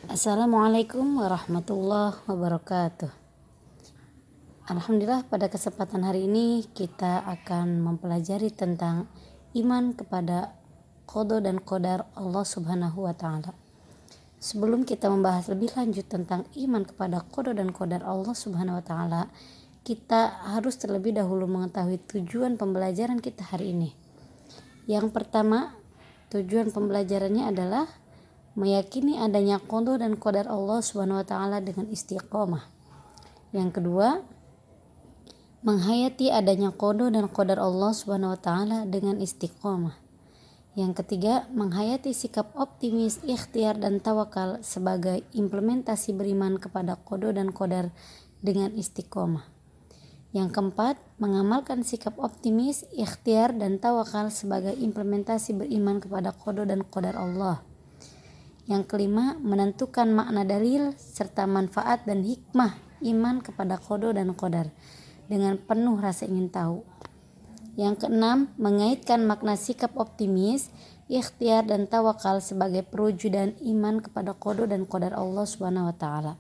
Assalamualaikum warahmatullahi wabarakatuh. Alhamdulillah, pada kesempatan hari ini kita akan mempelajari tentang iman kepada qada dan qadar Allah Subhanahu wa taala. Sebelum kita membahas lebih lanjut tentang iman kepada qada dan qadar Allah Subhanahu wa taala, kita harus terlebih dahulu mengetahui tujuan pembelajaran kita hari ini. Yang pertama, tujuan pembelajarannya adalah meyakini adanya qada dan qadar Allah Subhanahu wa taala dengan istiqomah. Yang kedua, menghayati adanya qada dan qadar Allah Subhanahu wa taala dengan istiqomah. Yang ketiga, menghayati sikap optimis, ikhtiar dan tawakal sebagai implementasi beriman kepada qada dan qadar dengan istiqomah. Yang keempat, mengamalkan sikap optimis, ikhtiar dan tawakal sebagai implementasi beriman kepada qada dan qadar Allah. Yang kelima, menentukan makna dalil serta manfaat dan hikmah iman kepada qada dan qadar dengan penuh rasa ingin tahu. Yang keenam, mengaitkan makna sikap optimis, ikhtiar dan tawakal sebagai perwujudan iman kepada qada dan qadar Allah Subhanahu wa taala.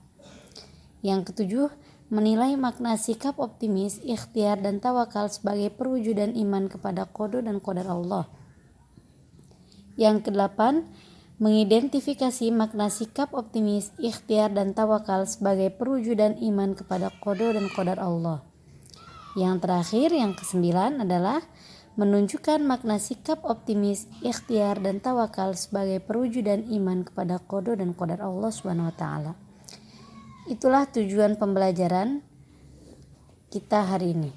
Yang ketujuh, menilai makna sikap optimis, ikhtiar dan tawakal sebagai perwujudan iman kepada qada dan qadar Allah. Yang kedelapan, mengidentifikasi makna sikap optimis, ikhtiar dan tawakal sebagai perwujudan iman kepada qada dan qadar Allah. Yang terakhir, yang kesembilan adalah menunjukkan makna sikap optimis, ikhtiar dan tawakal sebagai perwujudan iman kepada qada dan qadar Allah Subhanahu wa taala. Itulah tujuan pembelajaran kita hari ini.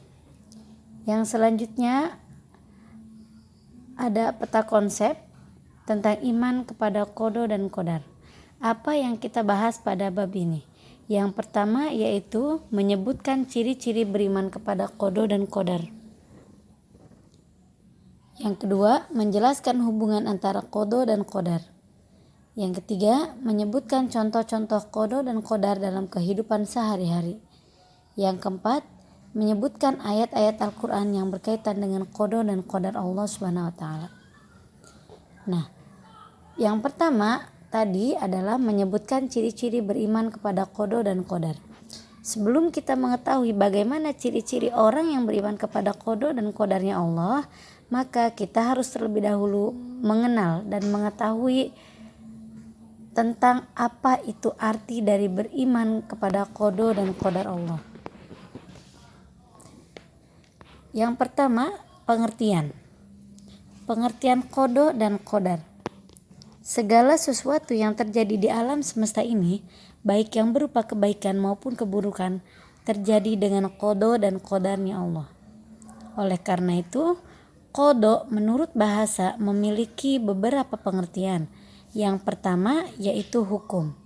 Yang selanjutnya ada peta konsep tentang iman kepada qada dan qadar. Apa yang kita bahas pada bab ini? Yang pertama yaitu menyebutkan ciri-ciri beriman kepada qada dan qadar. Yang kedua, menjelaskan hubungan antara qada dan qadar. Yang ketiga, menyebutkan contoh-contoh qada dan qadar dalam kehidupan sehari-hari. Yang keempat, menyebutkan ayat-ayat Al-Quran yang berkaitan dengan qada dan qadar Allah Subhanahu wa taala. Nah, yang pertama tadi adalah menyebutkan ciri-ciri beriman kepada qada dan qadar. Sebelum kita mengetahui bagaimana ciri-ciri orang yang beriman kepada qada dan qadarnya Allah, maka kita harus terlebih dahulu mengenal dan mengetahui tentang apa itu arti dari beriman kepada qada dan qadar Allah. Yang pertama, pengertian. Pengertian qada dan qadar. Segala sesuatu yang terjadi di alam semesta ini, baik yang berupa kebaikan maupun keburukan, terjadi dengan qada dan qadarnya Allah. Oleh karena itu, qada menurut bahasa memiliki beberapa pengertian. Yang pertama yaitu hukum,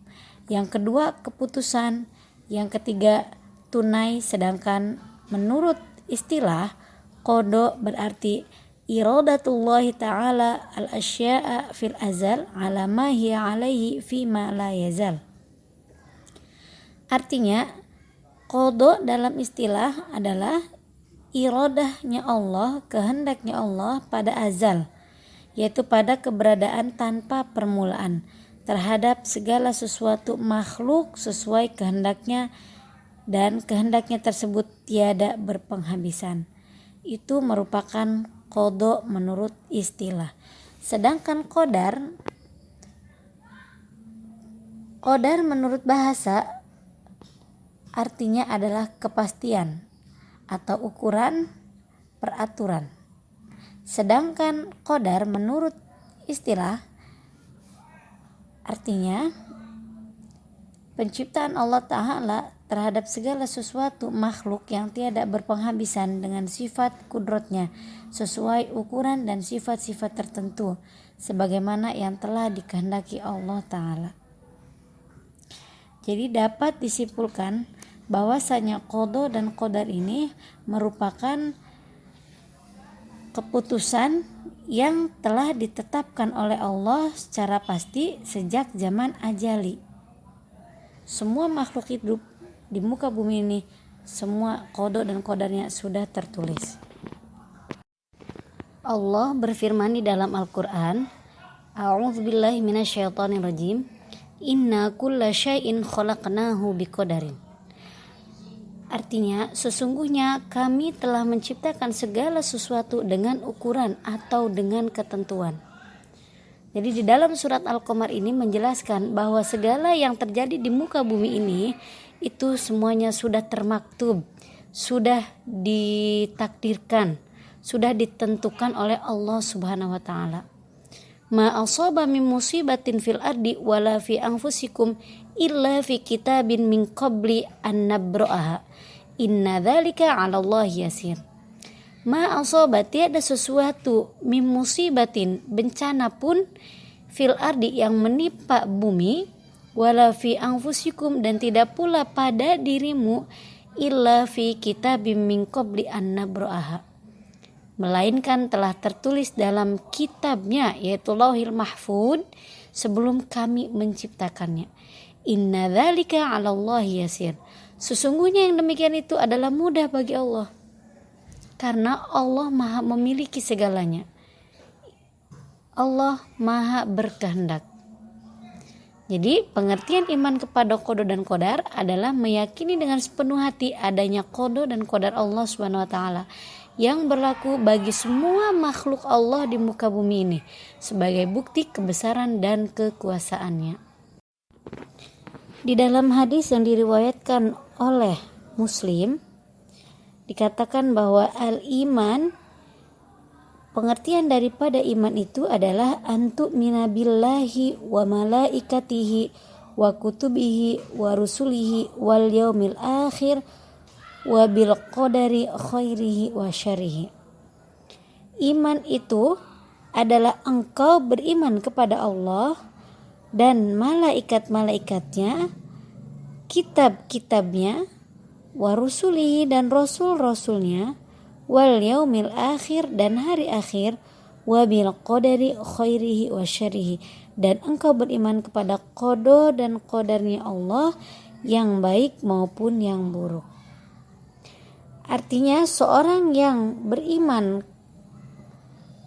yang kedua keputusan, yang ketiga tunai, sedangkan menurut istilah qada berarti iradatullahi ta'ala al-asya'a fil azal ala ma hiya alaihi fima la yazal. Artinya, qada dalam istilah adalah iradahnya Allah, kehendaknya Allah pada azal, yaitu pada keberadaan tanpa permulaan terhadap segala sesuatu makhluk sesuai kehendaknya, dan kehendaknya tersebut tiada berpenghabisan. Itu merupakan qada menurut istilah. Sedangkan qadar menurut bahasa artinya adalah kepastian atau ukuran, peraturan. Sedangkan qadar menurut istilah artinya penciptaan Allah Ta'ala terhadap segala sesuatu makhluk yang tiada berpenghabisan dengan sifat kudratnya sesuai ukuran dan sifat-sifat tertentu sebagaimana yang telah dikehendaki Allah Ta'ala. Jadi dapat disimpulkan bahwasanya qada dan qadar ini merupakan keputusan yang telah ditetapkan oleh Allah secara pasti sejak zaman ajali. Semua makhluk hidup di muka bumi ini, semua qada dan qadarnya sudah tertulis. Allah berfirman di dalam Al-Quran, A'udzubillahi minasyaitonirrajim, Inna kulla syai'in khalaqnahu biqadarin. Artinya, sesungguhnya kami telah menciptakan segala sesuatu dengan ukuran atau dengan ketentuan. Jadi di dalam surat Al-Qamar ini menjelaskan bahwa segala yang terjadi di muka bumi ini itu semuanya sudah termaktub, sudah ditakdirkan, sudah ditentukan oleh Allah Subhanahu wa taala. Ma asaba min musibatin fil ardi wala fi anfusikum illa fi kitabin min qabli an nabra'aha. Inna dzalika 'ala Allah yasir. Ma asaba, tiada sesuatu min musibatin, bencana pun, fil ardi yang menimpa bumi, wala fi anfusikum, dan tidak pula pada dirimu, illa fi kitabim min qabli an nabra'aha, melainkan telah tertulis dalam kitabnya, yaitu Lauhil Mahfuz, sebelum kami menciptakannya. Inna dzalika 'ala Allah yasir. Sesungguhnya yang demikian itu adalah mudah bagi Allah, karena Allah Maha memiliki segalanya. Allah Maha berkehendak. Jadi pengertian iman kepada qada dan qadar adalah meyakini dengan sepenuh hati adanya qada dan qadar Allah Subhanahu wa taala yang berlaku bagi semua makhluk Allah di muka bumi ini sebagai bukti kebesaran dan kekuasaannya. Di dalam hadis yang diriwayatkan oleh Muslim dikatakan bahwa al-iman, pengertian daripada iman itu adalah antu'mina billahi wa malaikatihi wa kutubihi wa rusulihi wal yaumil akhir wa bil qadari khairihi wa syarrihi. Iman itu adalah engkau beriman kepada Allah dan malaikat-malaikatnya, kitab-kitabnya, wa rusulihi, dan rasul-rasulnya, wal yaumil akhir, dan hari akhir, wa bil qadari khairihi wa syarrihi, dan engkau beriman kepada qada dan qadarnya Allah yang baik maupun yang buruk. Artinya seorang yang beriman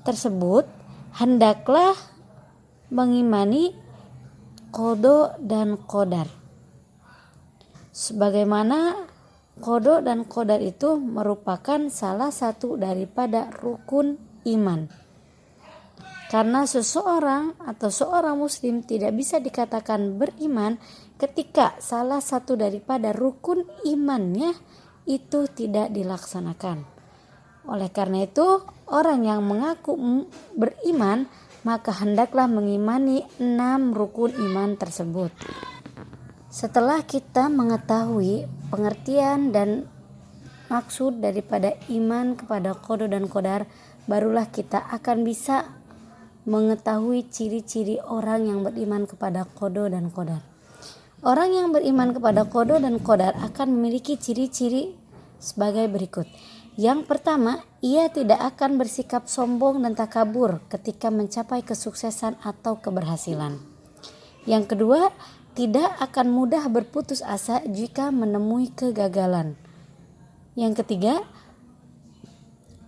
tersebut hendaklah mengimani qada dan qadar. Sebagaimana qada dan qadar itu merupakan salah satu daripada rukun iman. Karena seseorang atau seorang muslim tidak bisa dikatakan beriman ketika salah satu daripada rukun imannya itu tidak dilaksanakan. Oleh karena itu, orang yang mengaku beriman maka hendaklah mengimani 6 rukun iman tersebut. Setelah kita mengetahui pengertian dan maksud daripada iman kepada qada dan qadar, barulah kita akan bisa mengetahui ciri-ciri orang yang beriman kepada qada dan qadar. Orang yang beriman kepada qada dan qadar akan memiliki ciri-ciri sebagai berikut. Yang pertama, ia tidak akan bersikap sombong dan takabur ketika mencapai kesuksesan atau keberhasilan. Yang kedua, tidak akan mudah berputus asa jika menemui kegagalan. Yang ketiga,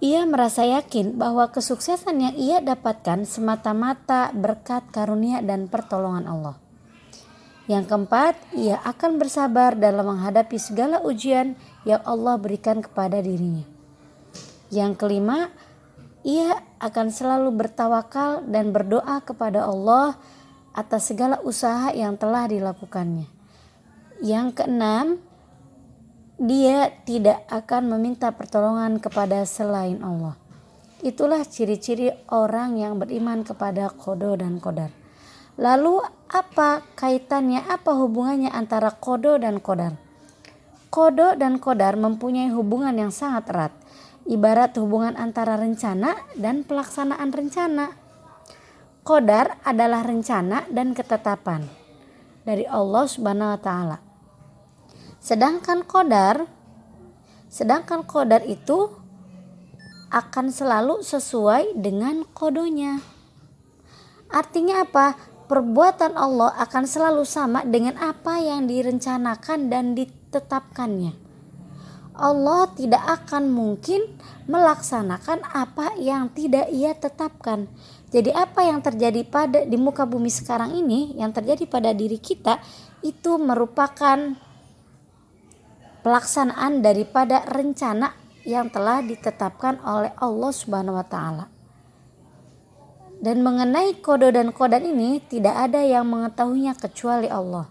ia merasa yakin bahwa kesuksesan yang ia dapatkan semata-mata berkat karunia dan pertolongan Allah. Yang keempat, ia akan bersabar dalam menghadapi segala ujian yang Allah berikan kepada dirinya. Yang kelima, ia akan selalu bertawakal dan berdoa kepada Allah atas segala usaha yang telah dilakukannya. Yang keenam, dia tidak akan meminta pertolongan kepada selain Allah. Itulah ciri-ciri orang yang beriman kepada qada dan qadar. Lalu apa kaitannya, apa hubungannya antara qada dan qadar? Qada dan qadar mempunyai hubungan yang sangat erat, ibarat hubungan antara rencana dan pelaksanaan rencana. Qadar adalah rencana dan ketetapan dari Allah Subhanahu wa taala. Sedangkan qadar itu akan selalu sesuai dengan qadanya. Artinya apa? Perbuatan Allah akan selalu sama dengan apa yang direncanakan dan ditetapkannya. Allah tidak akan mungkin melaksanakan apa yang tidak Ia tetapkan. Jadi apa yang terjadi di muka bumi sekarang ini, yang terjadi pada diri kita, itu merupakan pelaksanaan daripada rencana yang telah ditetapkan oleh Allah Subhanahu wa taala. Dan mengenai qada dan qadar ini tidak ada yang mengetahuinya kecuali Allah.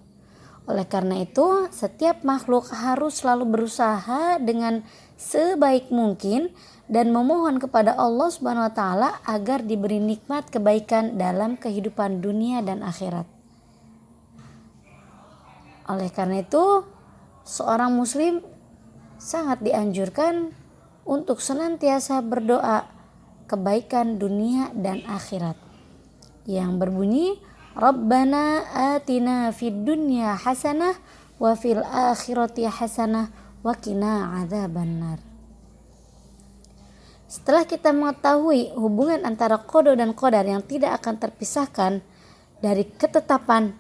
Oleh karena itu, setiap makhluk harus selalu berusaha dengan sebaik mungkin dan memohon kepada Allah Subhanahu wa taala agar diberi nikmat kebaikan dalam kehidupan dunia dan akhirat. Oleh karena itu, seorang muslim sangat dianjurkan untuk senantiasa berdoa kebaikan dunia dan akhirat yang berbunyi Rabbana atina fid dunya hasanah wa fil akhirati hasanah wa qina adzabannar. Setelah kita mengetahui hubungan antara qada dan qadar yang tidak akan terpisahkan dari ketetapan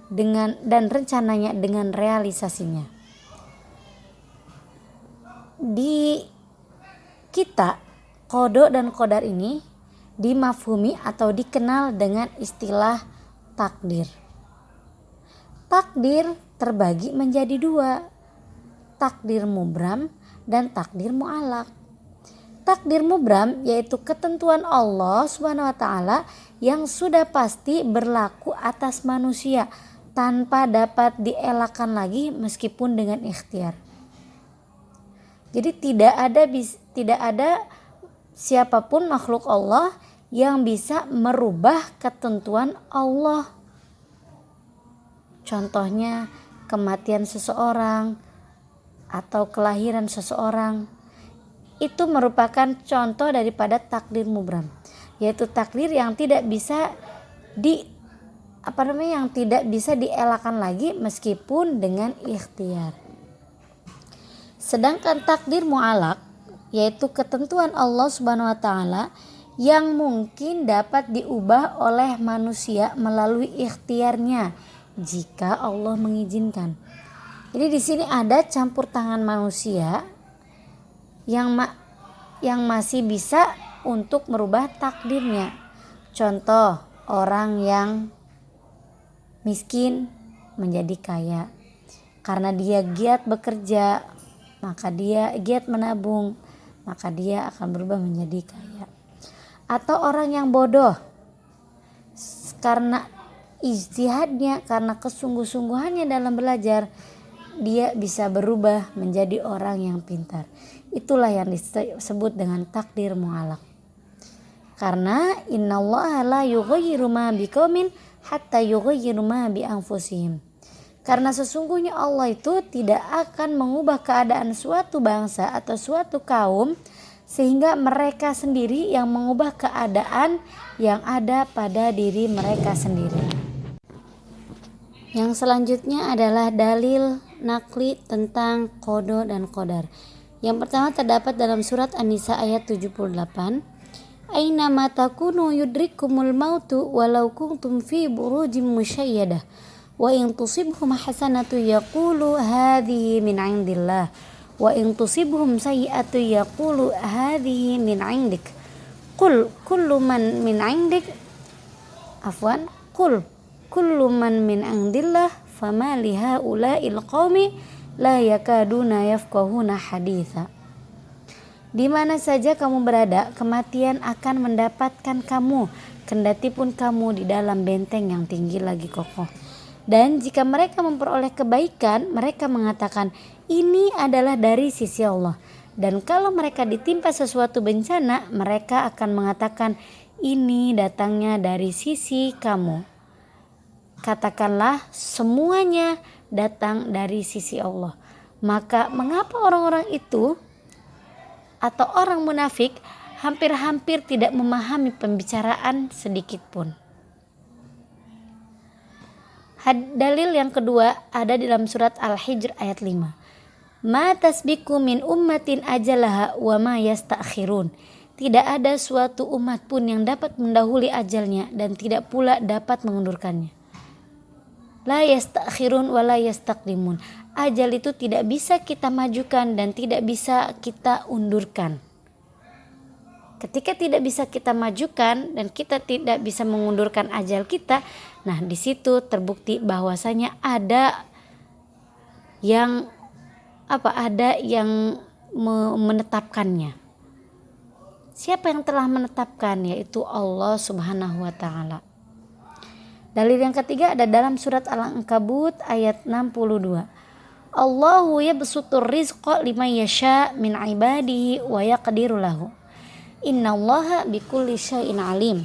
dan rencananya dengan realisasinya, di kita qada dan qadar ini dimafhumi atau dikenal dengan istilah takdir. Takdir terbagi menjadi dua, takdir mubram dan takdir mu'allaq. Takdir mubram yaitu ketentuan Allah Subhanahu wa taala yang sudah pasti berlaku atas manusia tanpa dapat dielakkan lagi meskipun dengan ikhtiar. Jadi tidak ada siapapun makhluk Allah yang bisa merubah ketentuan Allah. Contohnya kematian seseorang atau kelahiran seseorang, itu merupakan contoh daripada takdir mubram, yaitu takdir yang tidak bisa dielakkan lagi meskipun dengan ikhtiar. Sedangkan takdir mu'allaq yaitu ketentuan Allah Subhanahu wa taala yang mungkin dapat diubah oleh manusia melalui ikhtiarnya jika Allah mengizinkan. Jadi di sini ada campur tangan manusia yang masih bisa untuk merubah takdirnya. Contoh, orang yang miskin menjadi kaya karena dia giat bekerja, maka dia giat menabung, maka dia akan berubah menjadi kaya. Atau orang yang bodoh karena ijtihadnya, karena kesungguh-sungguhannya dalam belajar, dia bisa berubah menjadi orang yang pintar. Itulah yang disebut dengan takdir mu'allaq. Karena innallaha la yughayyiru ma biqaumin hatta yughayyiru ma bi anfusihim. Karena sesungguhnya Allah itu tidak akan mengubah keadaan suatu bangsa atau suatu kaum sehingga mereka sendiri yang mengubah keadaan yang ada pada diri mereka sendiri. Yang selanjutnya adalah dalil nakli tentang qada dan qadar. Yang pertama terdapat dalam surat An-Nisa ayat 78. Aina ma takunu yudrikumul mautu walau kuntum fi burujim musyayyadah wa in tusibhum hasanatu yaqulu hadhihi min 'indillah wa in tusibhum sayyi'atu yaqulu hadhihi min 'indik qul kullu man min 'indillah fama lihaula'il qaumi la yakaduna yafqahuna haditha. Di mana saja kamu berada, kematian akan mendapatkan kamu, kendati pun kamu di dalam benteng yang tinggi lagi kokoh. Dan jika mereka memperoleh kebaikan, mereka mengatakan ini adalah dari sisi Allah. Dan kalau mereka ditimpa sesuatu bencana, mereka akan mengatakan ini datangnya dari sisi kamu. Katakanlah semuanya datang dari sisi Allah. Maka mengapa orang-orang itu atau orang munafik hampir-hampir tidak memahami pembicaraan sedikit pun? Dalil yang kedua ada dalam surat Al-Hijr ayat 5. Ma tasbiku min ummatin ajalaha wa ma yasta'khirun. Tidak ada suatu umat pun yang dapat mendahului ajalnya dan tidak pula dapat mengundurkannya. La yastakhirun wa la yastaqdimun. Ajal itu tidak bisa kita majukan dan tidak bisa kita undurkan. Ketika tidak bisa kita majukan dan kita tidak bisa mengundurkan ajal kita, nah di situ terbukti bahwasanya ada yang menetapkannya. Siapa yang telah menetapkan? Yaitu Allah Subhanahu wa taala. Dalil yang ketiga ada dalam surat Al-Ankabut ayat 62. Allahu yabsutur rizqa liman yasha min ibadihi wa yaqdiru lahu. Innallaha bikulli syai'in alim.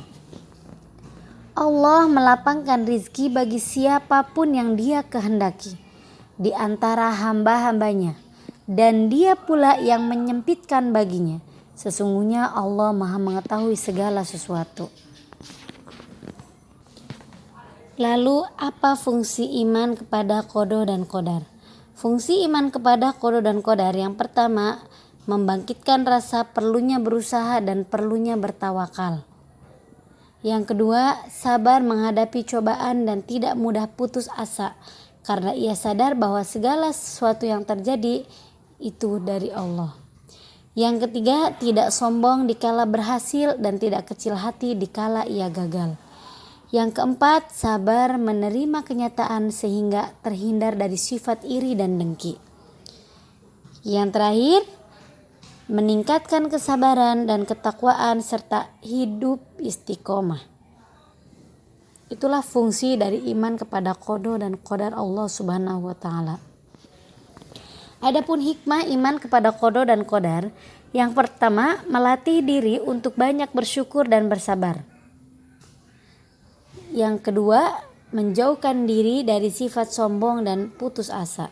Allah melapangkan rizki bagi siapapun yang Dia kehendaki di antara hamba-hambanya, dan Dia pula yang menyempitkan baginya. Sesungguhnya Allah Maha mengetahui segala sesuatu. Lalu apa fungsi iman kepada qada dan qadar? Fungsi iman kepada qada dan qadar yang pertama, membangkitkan rasa perlunya berusaha dan perlunya bertawakal. Yang kedua, sabar menghadapi cobaan dan tidak mudah putus asa, karena ia sadar bahwa segala sesuatu yang terjadi itu dari Allah. Yang ketiga, tidak sombong dikala berhasil dan tidak kecil hati dikala ia gagal. Yang keempat, sabar menerima kenyataan sehingga terhindar dari sifat iri dan dengki. Yang terakhir, meningkatkan kesabaran dan ketakwaan serta hidup istiqomah. Itulah fungsi dari iman kepada qada dan qadar Allah Subhanahu wa taala. Adapun hikmah iman kepada qada dan qadar, yang pertama, melatih diri untuk banyak bersyukur dan bersabar. Yang kedua, menjauhkan diri dari sifat sombong dan putus asa.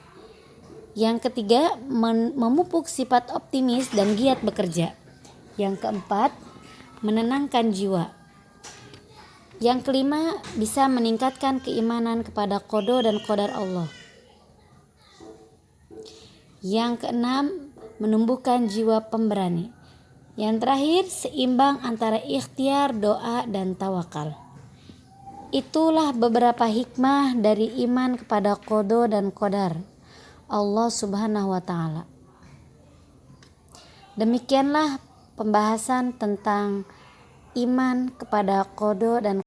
Yang ketiga, memupuk sifat optimis dan giat bekerja. Yang keempat, menenangkan jiwa. Yang kelima, bisa meningkatkan keimanan kepada qada dan qadar Allah. Yang keenam, menumbuhkan jiwa pemberani. Yang terakhir, seimbang antara ikhtiar, doa, dan tawakal. Itulah beberapa hikmah dari iman kepada qada dan qadar Allah Subhanahu wa taala. Demikianlah pembahasan tentang iman kepada qada dan